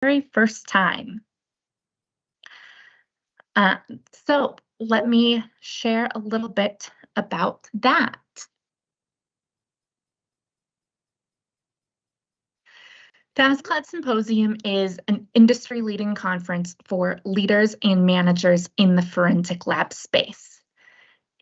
very first time. So let me share a little bit about that. The ASCLD Symposium is an industry-leading conference for leaders and managers in the forensic lab space.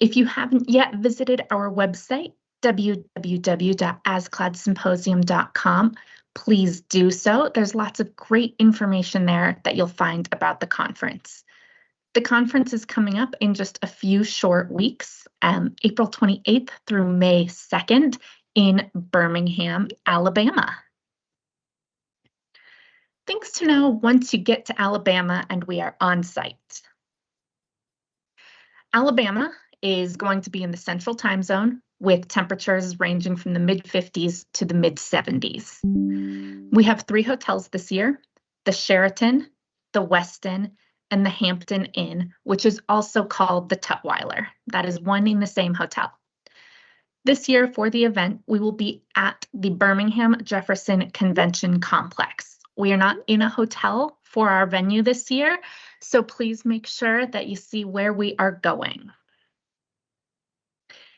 If you haven't yet visited our website, www.ascldsymposium.com, please do so. There's lots of great information there that you'll find about the conference. The conference is coming up in just a few short weeks, April 28th through May 2nd in Birmingham, Alabama. Things to know once you get to Alabama and we are on site. Alabama is going to be in the central time zone with temperatures ranging from the mid-50s to the mid-70s. We have 3 hotels this year: the Sheraton, the Westin, and the Hampton Inn, which is also called the Tutwiler. That is one in the same hotel. This year for the event, we will be at the Birmingham Jefferson Convention Complex. We are not in a hotel for our venue this year, so please make sure that you see where we are going.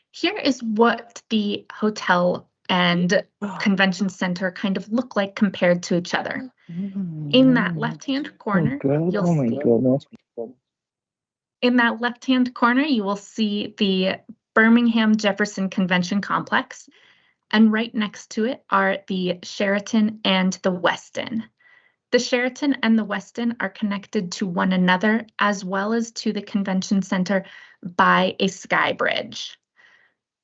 Here is what the hotel and convention center kind of look like compared to each other. In that left-hand corner, you will see the Birmingham Jefferson Convention Complex, and right next to it are the Sheraton and the Westin. The Sheraton and the Westin are connected to one another as well as to the convention center by a sky bridge.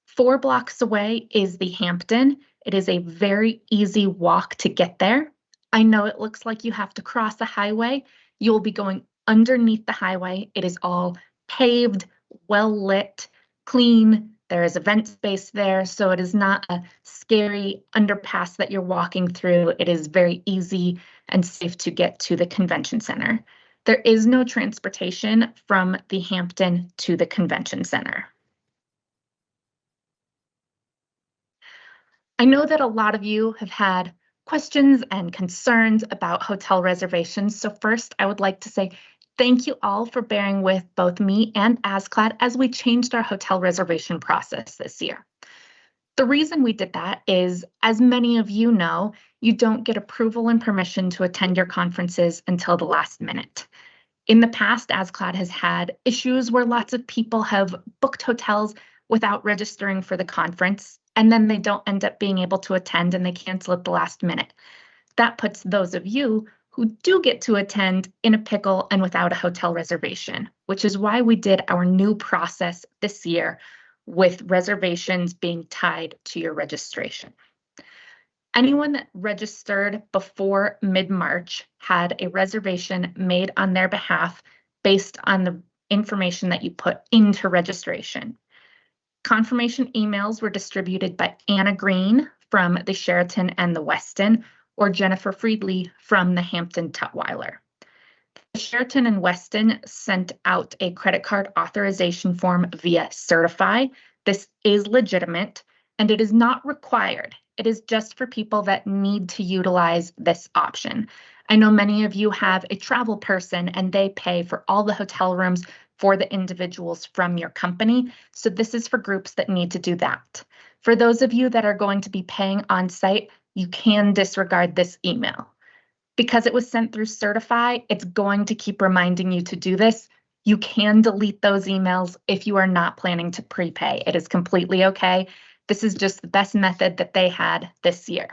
4 blocks away is the Hampton. It is a very easy walk to get there. I know it looks like you have to cross a highway. You'll be going underneath the highway. It is all paved, well lit, clean. There is event space there, so it is not a scary underpass that you're walking through. It is very easy and safe to get to the convention center. There is no transportation from the Hampton to the convention center. I know that a lot of you have had questions and concerns about hotel reservations. So first, I would like to say thank you all for bearing with both me and ASCLD as we changed our hotel reservation process this year. The reason we did that is, as many of you know, you don't get approval and permission to attend your conferences until the last minute. In the past, ASCLD has had issues where lots of people have booked hotels without registering for the conference, and then they don't end up being able to attend and they cancel at the last minute. That puts those of you who do get to attend in a pickle and without a hotel reservation, which is why we did our new process this year with reservations being tied to your registration. Anyone that registered before mid-March had a reservation made on their behalf based on the information that you put into registration. Confirmation emails were distributed by Anna Green from the Sheraton and the Westin, or Jennifer Friedley from the Hampton Tutwiler. The Sheraton and Westin sent out a credit card authorization form via Certify. This is legitimate, and it is not required. It is just for people that need to utilize this option. I know many of you have a travel person and they pay for all the hotel rooms for the individuals from your company. So this is for groups that need to do that. For those of you that are going to be paying on site, you can disregard this email. Because it was sent through Certify, it's going to keep reminding you to do this. You can delete those emails if you are not planning to prepay. It is completely okay. This is just the best method that they had this year.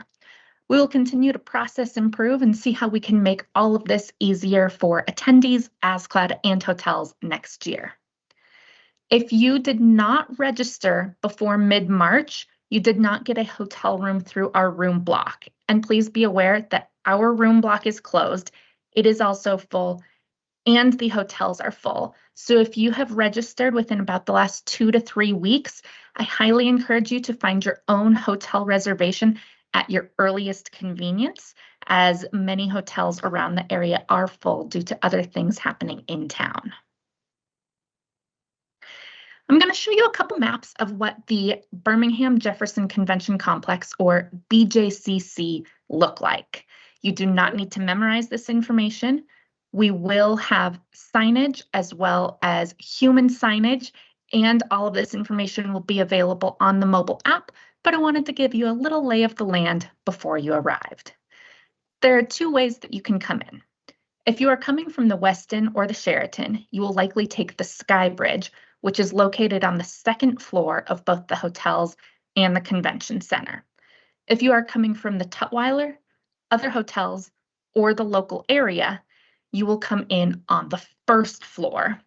We will continue to process, improve, and see how we can make all of this easier for attendees, ASCLD, and hotels next year. If you did not register before mid-March, you did not get a hotel room through our room block. And please be aware that our room block is closed. It is also full, and the hotels are full. So if you have registered within about the last 2 to 3 weeks, I highly encourage you to find your own hotel reservation at your earliest convenience, as many hotels around the area are full due to other things happening in town. I'm going to show you a couple maps of what the Birmingham Jefferson Convention Complex, or BJCC, look like. You do not need to memorize this information. We will have signage as well as human signage, and all of this information will be available on the mobile app, but I wanted to give you a little lay of the land before you arrived. There are two ways that you can come in. If you are coming from the Westin or the Sheraton, you will likely take the Sky Bridge, which is located on the second floor of both the hotels and the convention center. If you are coming from the Tutwiler, other hotels, or the local area, you will come in on the first floor.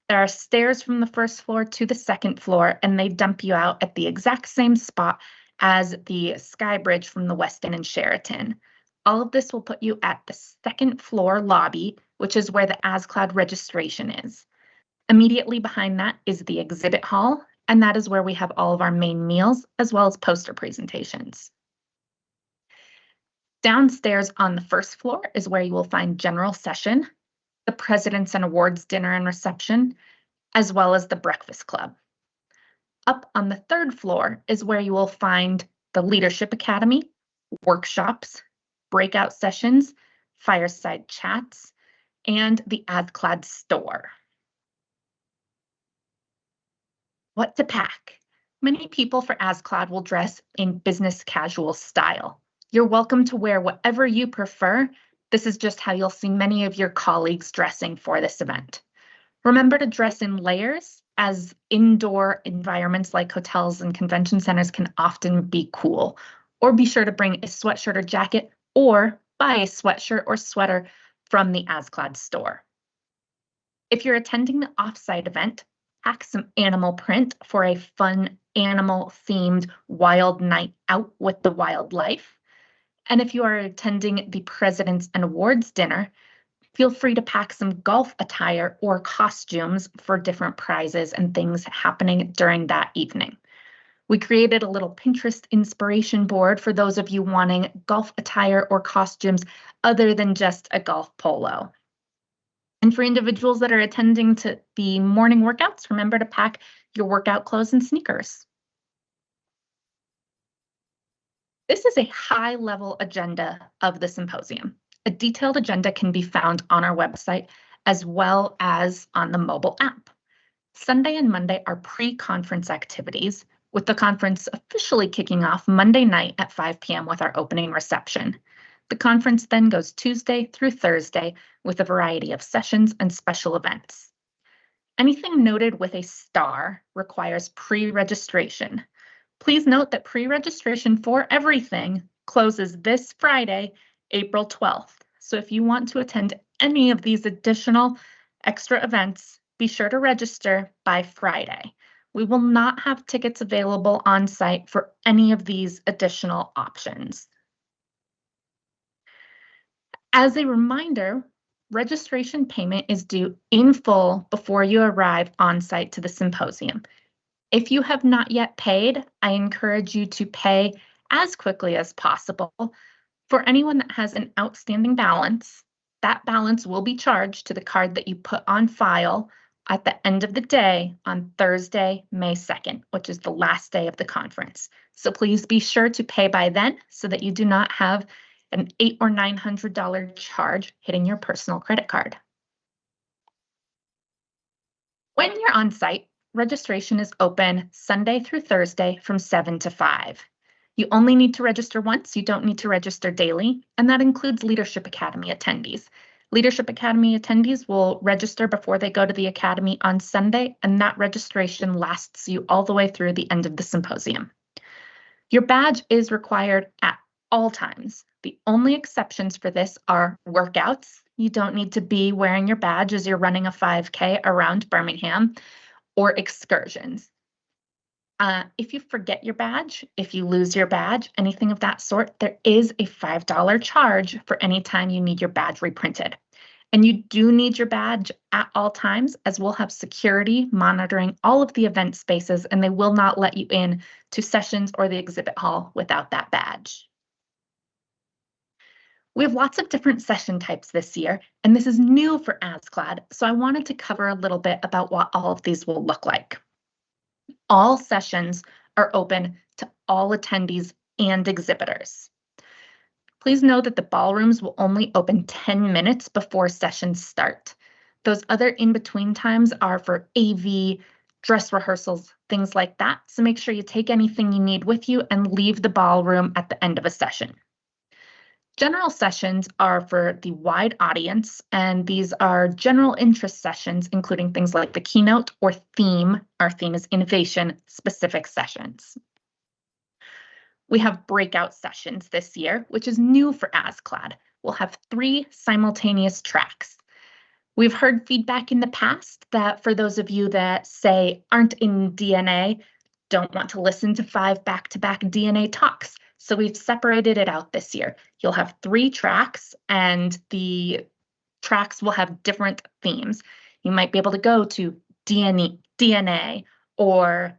There are stairs from the first floor to the second floor, and they dump you out at the exact same spot as the Sky Bridge from the Westin and Sheraton. All of this will put you at the second floor lobby, which is where the ASCLD registration is. Immediately behind that is the exhibit hall, and that is where we have all of our main meals as well as poster presentations. Downstairs on the first floor is where you will find general session, the Presidents and Awards dinner and reception, as well as the breakfast club. Up on the third floor is where you will find the Leadership Academy, workshops, breakout sessions, fireside chats, and the ASCLD store. What to pack? Many people for ASCLD will dress in business casual style. You're welcome to wear whatever you prefer. This is just how you'll see many of your colleagues dressing for this event. Remember to dress in layers, as indoor environments like hotels and convention centers can often be cool. Or be sure to bring a sweatshirt or jacket, or buy a sweatshirt or sweater from the ASCLD store. If you're attending the offsite event, pack some animal print for a fun animal-themed wild night out with the wildlife. And if you are attending the Presidents and Awards dinner, feel free to pack some golf attire or costumes for different prizes and things happening during that evening. We created a little Pinterest inspiration board for those of you wanting golf attire or costumes other than just a golf polo. And for individuals that are attending to the morning workouts, remember to pack your workout clothes and sneakers. This is a high-level agenda of the symposium. A detailed agenda can be found on our website as well as on the mobile app. Sunday and Monday are pre-conference activities, with the conference officially kicking off Monday night at 5 p.m. with our opening reception. The conference then goes Tuesday through Thursday with a variety of sessions and special events. Anything noted with a star requires pre-registration. Please note that pre-registration for everything closes this Friday, April 12th. So if you want to attend any of these additional extra events, be sure to register by Friday. We will not have tickets available on site for any of these additional options. As a reminder, registration payment is due in full before you arrive on site to the symposium. If you have not yet paid, I encourage you to pay as quickly as possible. For anyone that has an outstanding balance, that balance will be charged to the card that you put on file at the end of the day on Thursday, May 2nd, which is the last day of the conference. So please be sure to pay by then so that you do not have an $800 or $900 charge hitting your personal credit card. When you're on site, registration is open Sunday through Thursday from 7 to 5. You only need to register once, you don't need to register daily, and that includes Leadership Academy attendees. Leadership Academy attendees will register before they go to the Academy on Sunday, and that registration lasts you all the way through the end of the symposium. Your badge is required at all times. The only exceptions for this are workouts. You don't need to be wearing your badge as you're running a 5K around Birmingham, or excursions. If you forget your badge, if you lose your badge, anything of that sort, there is a $5 charge for any time you need your badge reprinted. And you do need your badge at all times, as we'll have security monitoring all of the event spaces, and they will not let you in to sessions or the exhibit hall without that badge. We have lots of different session types this year, and this is new for ASCLD, so I wanted to cover a little bit about what all of these will look like. All sessions are open to all attendees and exhibitors. Please know that the ballrooms will only open 10 minutes before sessions start. Those other in-between times are for AV, dress rehearsals, things like that. So make sure you take anything you need with you and leave the ballroom at the end of a session. General sessions are for the wide audience, and these are general interest sessions, including things like the keynote or theme. Our theme is innovation specific sessions. We have breakout sessions this year, which is new for ASCLD. We'll have 3 simultaneous tracks. We've heard feedback in the past that for those of you that say aren't in DNA, don't want to listen to 5 back-to-back DNA talks. So we've separated it out this year. You'll have 3 tracks, and the tracks will have different themes. You might be able to go to DNA, or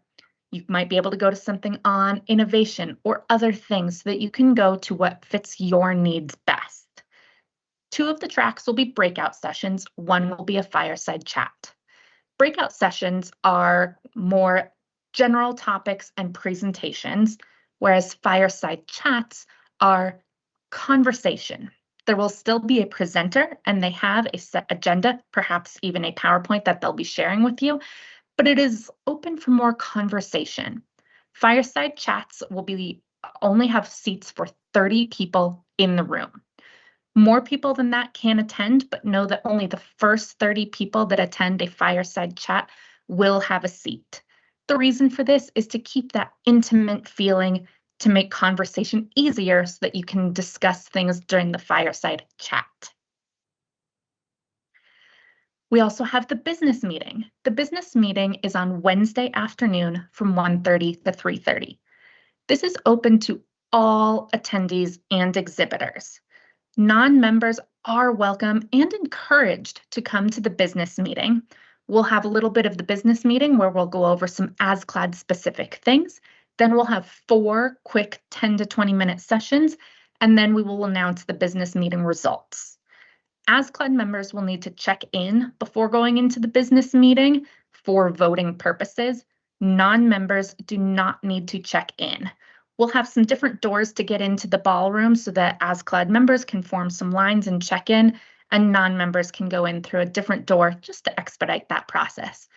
you might be able to go to something on innovation or other things so that you can go to what fits your needs best. 2 of the tracks will be breakout sessions. 1 will be a fireside chat. Breakout sessions are more general topics and presentations, whereas fireside chats are conversation. There will still be a presenter, and they have a set agenda, perhaps even a PowerPoint that they'll be sharing with you, but it is open for more conversation. Fireside chats will only have seats for 30 people in the room. More people than that can attend, but know that only the first 30 people that attend a fireside chat will have a seat. The reason for this is to keep that intimate feeling, to make conversation easier so that you can discuss things during the fireside chat. We also have the business meeting. The business meeting is on Wednesday afternoon from 1:30 to 3:30. This is open to all attendees and exhibitors. Non-members are welcome and encouraged to come to the business meeting. We'll have a little bit of the business meeting where we'll go over some ASCLD specific things. Then we'll have 4 quick 10 to 20-minute sessions, and then we will announce the business meeting results. ASCLD members will need to check in before going into the business meeting for voting purposes. Non-members do not need to check in. We'll have some different doors to get into the ballroom so that ASCLD members can form some lines and check in, and non-members can go in through a different door just to expedite that process.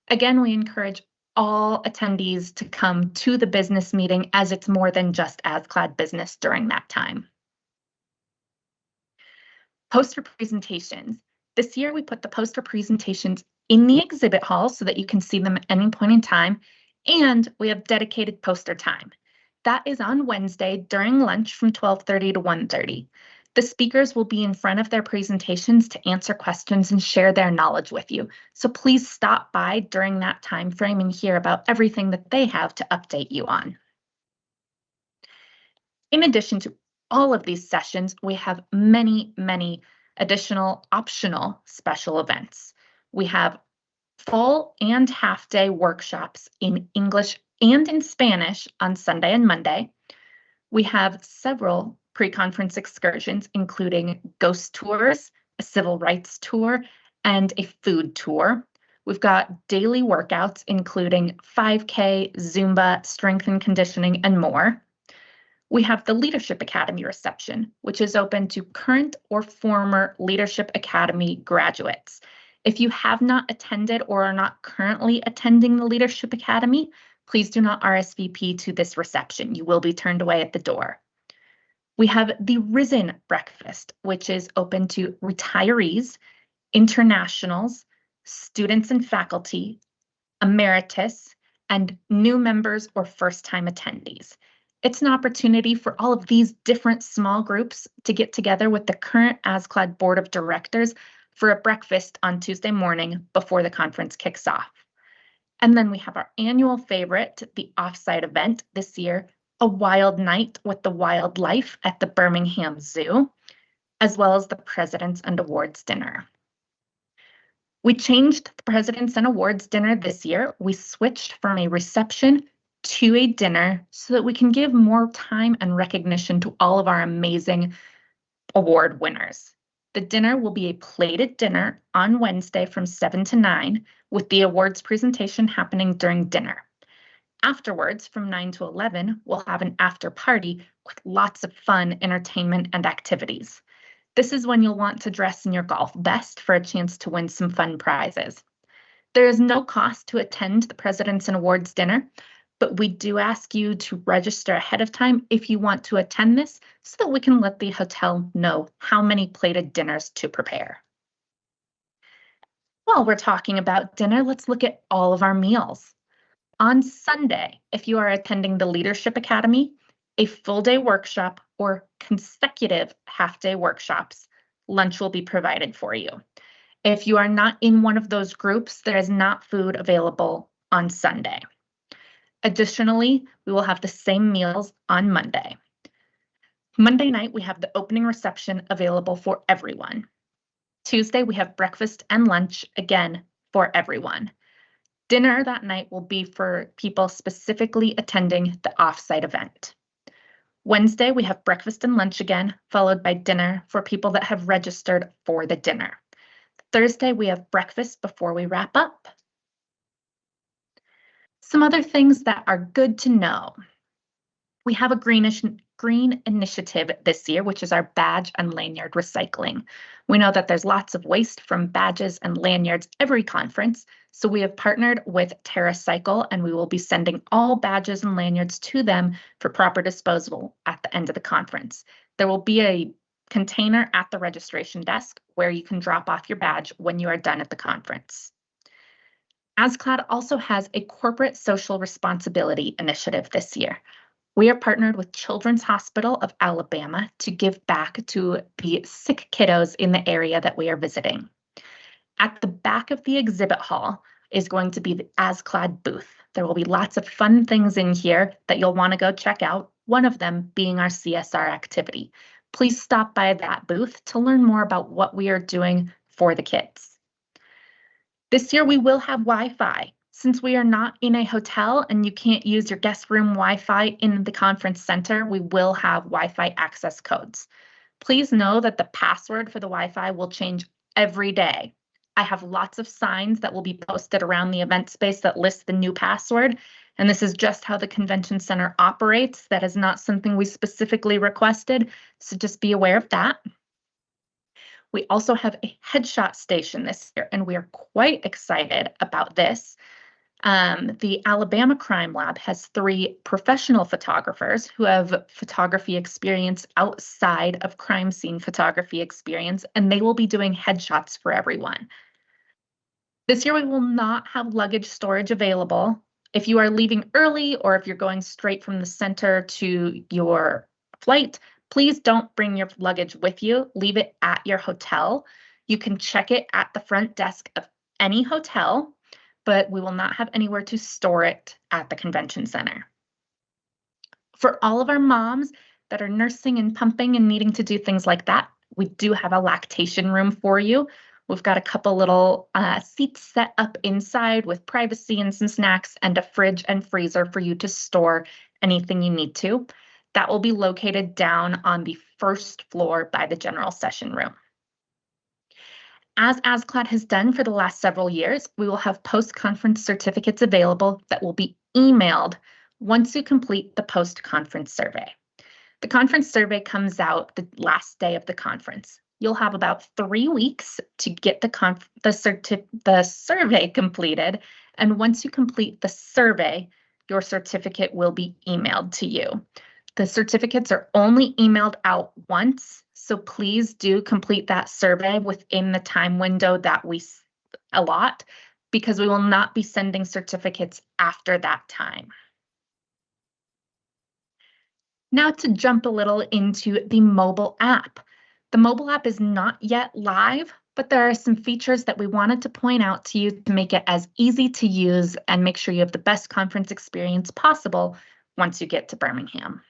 Again, we encourage all attendees to come to the business meeting, as it's more than just ASCLD business during that time. Poster presentations. This year, we put the poster presentations in the exhibit hall so that you can see them at any point in time, and we have dedicated poster time. That is on Wednesday during lunch from 12:30 to 1:30. The speakers will be in front of their presentations to answer questions and share their knowledge with you. So please stop by during that time frame and hear about everything that they have to update you on. In addition to all of these sessions, we have many, many additional optional special events. We have full and half-day workshops in English and in Spanish on Sunday and Monday. We have several pre-conference excursions, including ghost tours, a civil rights tour, and a food tour. We've got daily workouts, including 5K, Zumba, strength and conditioning, and more. We have the Leadership Academy reception, which is open to current or former Leadership Academy graduates. If you have not attended or are not currently attending the Leadership Academy, please do not RSVP to this reception. You will be turned away at the door. We have the Risen Breakfast, which is open to retirees, internationals, students and faculty, emeritus, and new members or first-time attendees. It's an opportunity for all of these different small groups to get together with the current ASCLD Board of Directors for a breakfast on Tuesday morning before the conference kicks off. And then we have our annual favorite, the offsite event this year, a wild night with the wildlife at the Birmingham Zoo, as well as the Presidents and Awards Dinner. We changed the Presidents and Awards Dinner this year. We switched from a reception to a dinner so that we can give more time and recognition to all of our amazing award winners. The dinner will be a plated dinner on Wednesday from 7 to 9, with the awards presentation happening during dinner. Afterwards, from 9 to 11, we'll have an after party with lots of fun, entertainment, and activities. This is when you'll want to dress in your golf vest for a chance to win some fun prizes. There is no cost to attend the Presidents and Awards dinner, but we do ask you to register ahead of time if you want to attend this so that we can let the hotel know how many plated dinners to prepare. While we're talking about dinner, let's look at all of our meals. On Sunday, if you are attending the Leadership Academy, a full-day workshop, or consecutive half-day workshops, lunch will be provided for you. If you are not in one of those groups, there is not food available on Sunday. Additionally, we will have the same meals on Monday. Monday night, we have the opening reception available for everyone. Tuesday, we have breakfast and lunch, again, for everyone. Dinner that night will be for people specifically attending the offsite event. Wednesday, we have breakfast and lunch again, followed by dinner for people that have registered for the dinner. Thursday, we have breakfast before we wrap up. Some other things that are good to know. We have a green initiative this year, which is our badge and lanyard recycling. We know that there's lots of waste from badges and lanyards every conference, so we have partnered with TerraCycle, and we will be sending all badges and lanyards to them for proper disposal at the end of the conference. There will be a container at the registration desk where you can drop off your badge when you are done at the conference. ASCLD also has a corporate social responsibility initiative this year. We are partnered with Children's Hospital of Alabama to give back to the sick kiddos in the area that we are visiting. At the back of the exhibit hall is going to be the ASCLD booth. There will be lots of fun things in here that you'll want to go check out, one of them being our CSR activity. Please stop by that booth to learn more about what we are doing for the kids. This year we will have Wi-Fi. Since we are not in a hotel and you can't use your guest room Wi-Fi in the conference center, we will have Wi-Fi access codes. Please know that the password for the Wi-Fi will change every day. I have lots of signs that will be posted around the event space that list the new password, and this is just how the convention center operates. That is not something we specifically requested, so just be aware of that. We also have a headshot station this year, and we are quite excited about this. The Alabama Crime Lab has 3 professional photographers who have photography experience outside of crime scene photography experience, and they will be doing headshots for everyone. This year, we will not have luggage storage available. If you are leaving early or if you're going straight from the center to your flight, please don't bring your luggage with you. Leave it at your hotel. You can check it at the front desk of any hotel, but we will not have anywhere to store it at the convention center. For all of our moms that are nursing and pumping and needing to do things like that, we do have a lactation room for you. We've got a couple little seats set up inside with privacy and some snacks and a fridge and freezer for you to store anything you need to. That will be located down on the first floor by the general session room. As ASCLD has done for the last several years, we will have post-conference certificates available that will be emailed once you complete the post-conference survey. The conference survey comes out the last day of the conference. You'll have about 3 weeks to get the survey completed, and once you complete the survey, your certificate will be emailed to you. The certificates are only emailed out once, so please do complete that survey within the time window that we allot, because we will not be sending certificates after that time. Now to jump a little into the mobile app. The mobile app is not yet live, but there are some features that we wanted to point out to you to make it as easy to use and make sure you have the best conference experience possible once you get to Birmingham.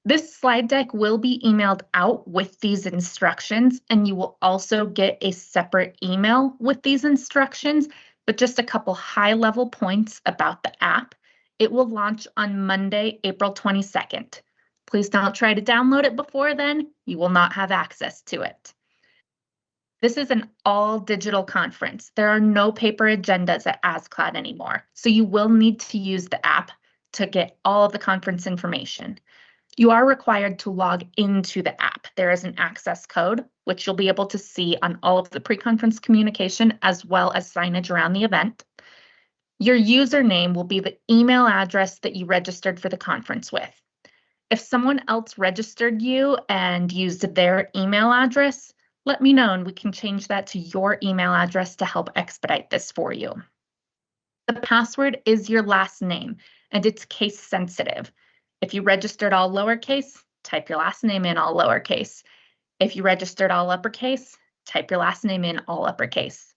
This slide deck will be emailed out with these instructions, and you will also get a separate email with these instructions, but just a couple high-level points about the app. It will launch on Monday, April 22nd. Please don't try to download it before then. You will not have access to it. This is an all-digital conference. There are no paper agendas at ASCLD anymore, so you will need to use the app to get all of the conference information. You are required to log into the app. There is an access code, which you'll be able to see on all of the pre-conference communication as well as signage around the event. Your username will be the email address that you registered for the conference with. If someone else registered you and used their email address, let me know and we can change that to your email address to help expedite this for you. The password is your last name and it's case sensitive. If you registered all lowercase, type your last name in all lowercase. If you registered all uppercase, type your last name in all uppercase.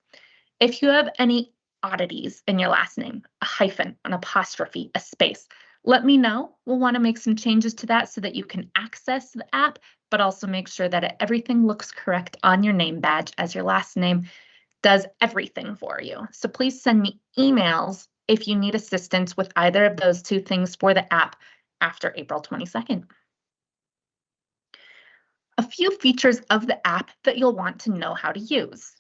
If you have any oddities in your last name, a hyphen, an apostrophe, a space, let me know. We'll want to make some changes to that so that you can access the app, but also make sure that everything looks correct on your name badge as your last name does everything for you. So please send me emails if you need assistance with either of those two things for the app after April 22nd. A few features of the app that you'll want to know how to use.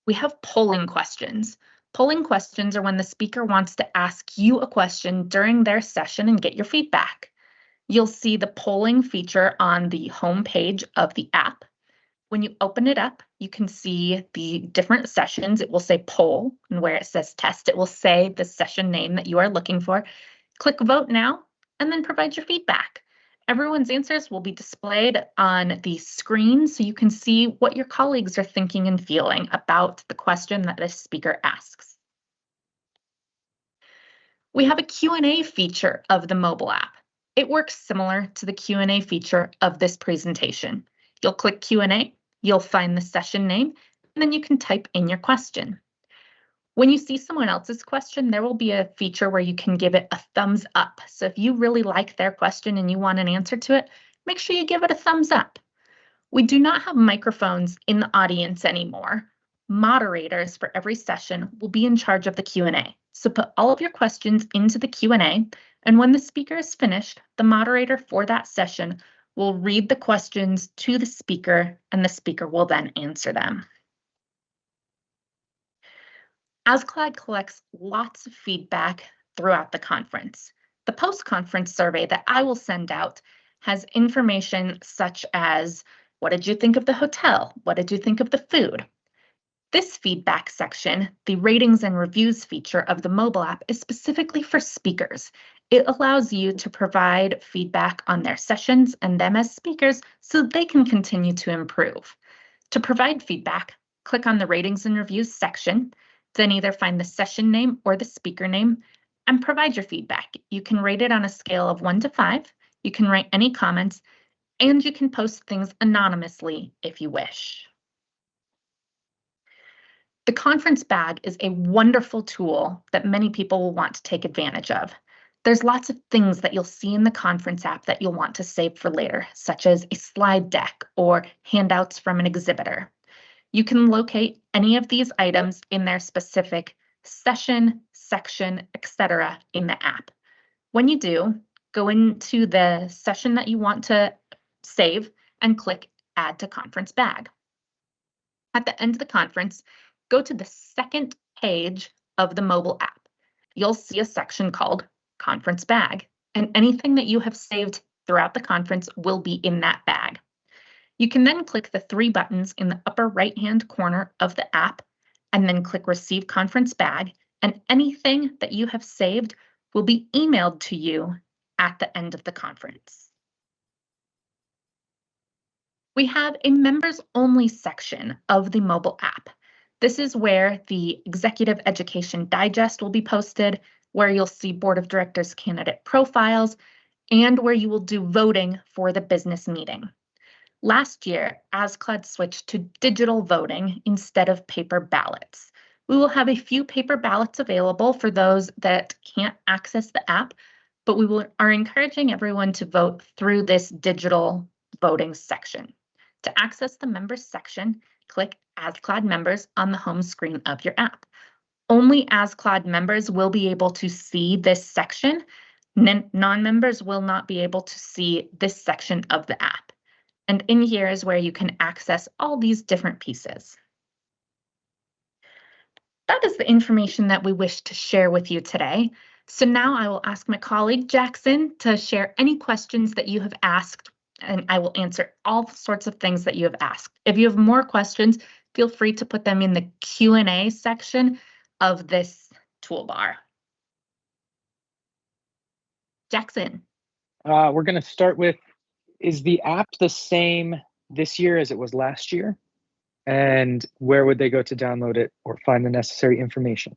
We have polling questions. Polling questions are when the speaker wants to ask you a question during their session and get your feedback. You'll see the polling feature on the home page of the app. When you open it up, you can see the different sessions. It will say poll, and where it says test, it will say the session name that you are looking for. Click vote now, and then provide your feedback. Everyone's answers will be displayed on the screen so you can see what your colleagues are thinking and feeling about the question that this speaker asks. We have a Q&A feature of the mobile app. It works similar to the Q&A feature of this presentation. You'll click Q&A, you'll find the session name, and then you can type in your question. When you see someone else's question, there will be a feature where you can give it a thumbs up. So if you really like their question and you want an answer to it, make sure you give it a thumbs up. We do not have microphones in the audience anymore. Moderators for every session will be in charge of the Q&A. So put all of your questions into the Q&A, and when the speaker is finished, the moderator for that session will read the questions to the speaker, and the speaker will then answer them. ASCLD collects lots of feedback throughout the conference. The post-conference survey that I will send out has information such as, what did you think of the hotel? What did you think of the food? This feedback section, the ratings and reviews feature of the mobile app, is specifically for speakers. It allows you to provide feedback on their sessions and them as speakers so they can continue to improve. To provide feedback, click on the ratings and reviews section, then either find the session name or the speaker name and provide your feedback. You can rate it on a scale of 1 to 5. You can write any comments, and you can post things anonymously if you wish. The conference bag is a wonderful tool that many people will want to take advantage of. There's lots of things that you'll see in the conference app that you'll want to save for later, such as a slide deck or handouts from an exhibitor. You can locate any of these items in their specific session, section, etc. in the app. When you do, go into the session that you want to save and click Add to Conference Bag. At the end of the conference, go to the second page of the mobile app. You'll see a section called Conference Bag, and anything that you have saved throughout the conference will be in that bag. You can then click the 3 buttons in the upper right-hand corner of the app and then click Receive Conference Bag, and anything that you have saved will be emailed to you at the end of the conference. We have a members-only section of the mobile app. This is where the Executive Education Digest will be posted, where you'll see Board of Directors candidate profiles, and where you will do voting for the business meeting. Last year, ASCLD switched to digital voting instead of paper ballots. We will have a few paper ballots available for those that can't access the app, but we are encouraging everyone to vote through this digital voting section. To access the members section, click ASCLD members on the home screen of your app. Only ASCLD members will be able to see this section. Non-members will not be able to see this section of the app. And in here is where you can access all these different pieces. That is the information that we wish to share with you today. So now I will ask my colleague Jackson to share any questions that you have asked, and I will answer all sorts of things that you have asked. If you have more questions, feel free to put them in the Q&A section of this toolbar. Jackson. We're going to start with, is the app the same this year as it was last year? And where would they go to download it or find the necessary information?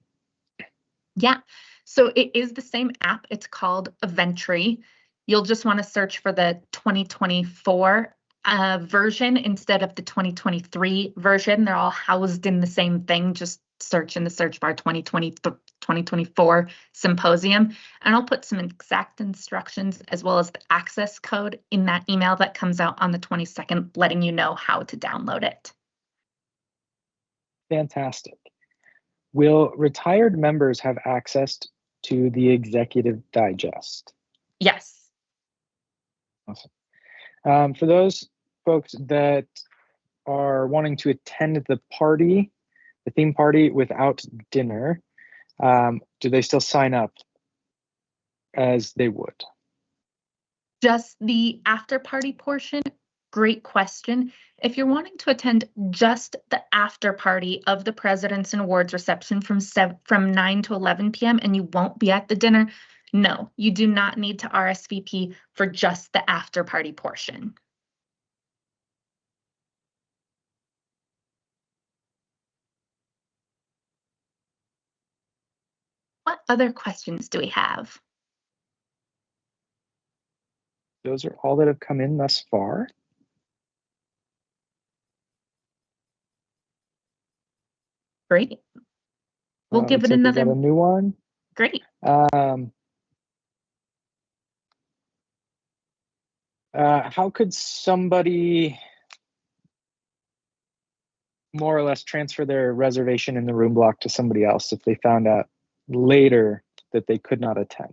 Yeah, so it is the same app. It's called Eventry. You'll just want to search for the 2024 version instead of the 2023 version. They're all housed in the same thing. Just search in the search bar 2024 Symposium. And I'll put some exact instructions as well as the access code in that email that comes out on the 22nd, letting you know how to download it. Fantastic. Will retired members have access to the Executive Digest? Yes. Awesome. For those folks that are wanting to attend the party, the theme party without dinner, do they still sign up as they would? Just the after party portion? Great question. If you're wanting to attend just the after party of the President's and Awards reception from 9 to 11 p.m. and you won't be at the dinner, no, you do not need to RSVP for just the after party portion. What other questions do we have? Those are all that have come in thus far. Great. We'll give it another. We got a new one. Great. How could somebody more or less transfer their reservation in the room block to somebody else if they found out later that they could not attend?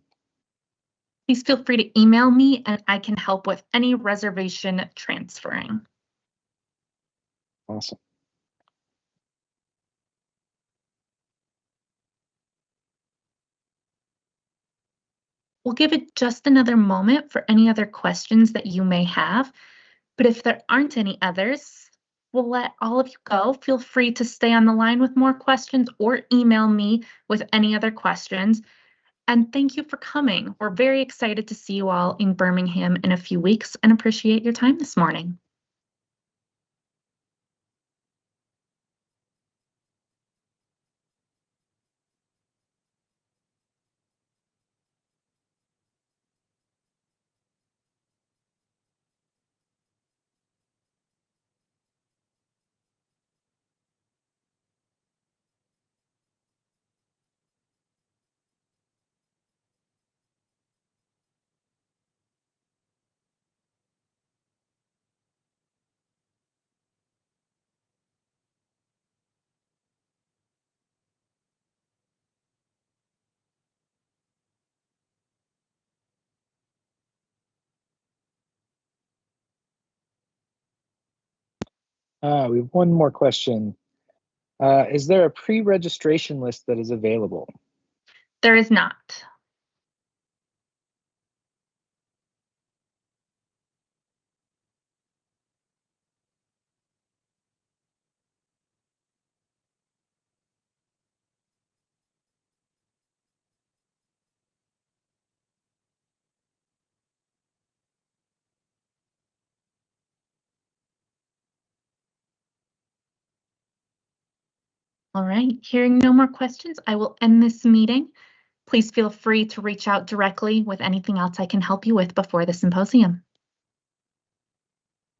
Please feel free to email me and I can help with any reservation transferring. Awesome. We'll give it just another moment for any other questions that you may have, but if there aren't any others, we'll let all of you go. Feel free to stay on the line with more questions or email me with any other questions. And thank you for coming. We're very excited to see you all in Birmingham in a few weeks and appreciate your time this morning. We have one more question. Is there a pre-registration list that is available? There is not. All right, hearing no more questions, I will end this meeting. Please feel free to reach out directly with anything else I can help you with before the symposium.